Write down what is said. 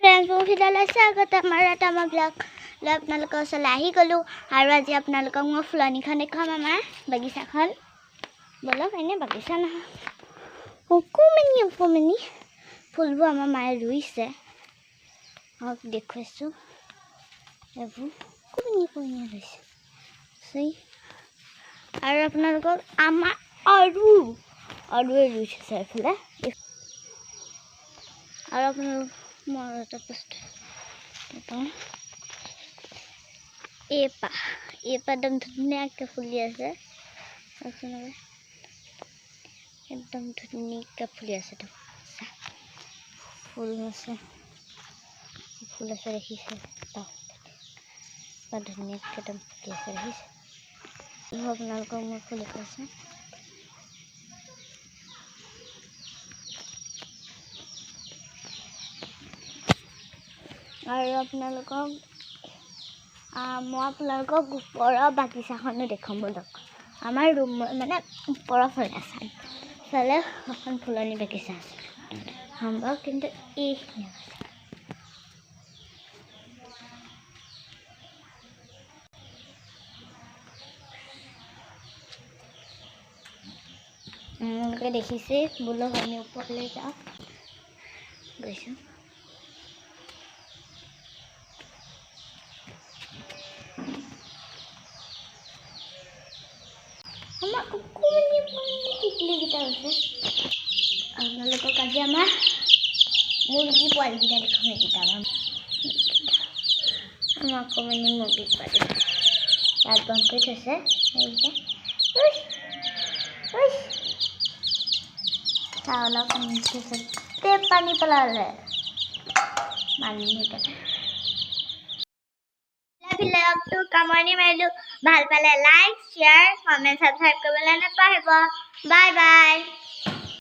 friends মোৰ ভিডিঅ'লৈ স্বাগতম আমাৰ এটা মই ব্লগ লৈ আপোনালোকৰ ওচৰলৈ আহি গ'লোঁ আৰু আজি আপোনালোকক মই ফুলনিখন দেখুৱাম আমাৰ বাগিচাখন ব'লক এনে বাগিচা নহয় অকণমানি ফুলবোৰ আমাৰ মায়ে ৰুইছে হওক দেখুৱাইছোঁ এইবোৰ অকণমানি ৰুইছে আৰু আপোনালোকক আমাৰ আৰুৱে ৰুইছে এইফালে আৰু আপোনালোক মই এটা বস্তু এইপাহ একদম ধুনীয়াকৈ ফুলি আছে একদম ধুনীয়াকৈ ফুলি আছে ফুল আছে দেখিছে ধুনীয়াকৈ একদম ফুলি আছে দেখিছে আপোনালোকক মই ফুলি কৈছোঁ আৰু আপোনালোকক মই আপোনালোকক ওপৰৰ বাগিচাখনো দেখুৱাম ব'লক আমাৰ ৰুম মানে ওপৰৰ ফালে চালে এখন ফুলনি বাগিচা আছে সম্ভৱ কিন্তু এইখিনি আপোনালোকে দেখিছে ব'লক আমি ওপৰলৈ যাওঁ গৈছোঁ আমাৰ টিকলিকেইটা আছে আপোনালোকক আজি আমাৰ মুৰ্গী পোৱালিকেইটা দেখুৱাম এইকেইটা আমাৰ অকণমানি মুৰ্গী পোৱালি তাত বন্ধ কৰি থৈছে চাউলক থৈছে পানী পেলালে ভিডিঅ'টো কামনি মাৰিলোঁ ভাল পালে লাইক শ্বেয়াৰ কমেণ্ট ছাবস্ক্ৰাইব কৰিবলৈ নাপাহৰিব বাই বাই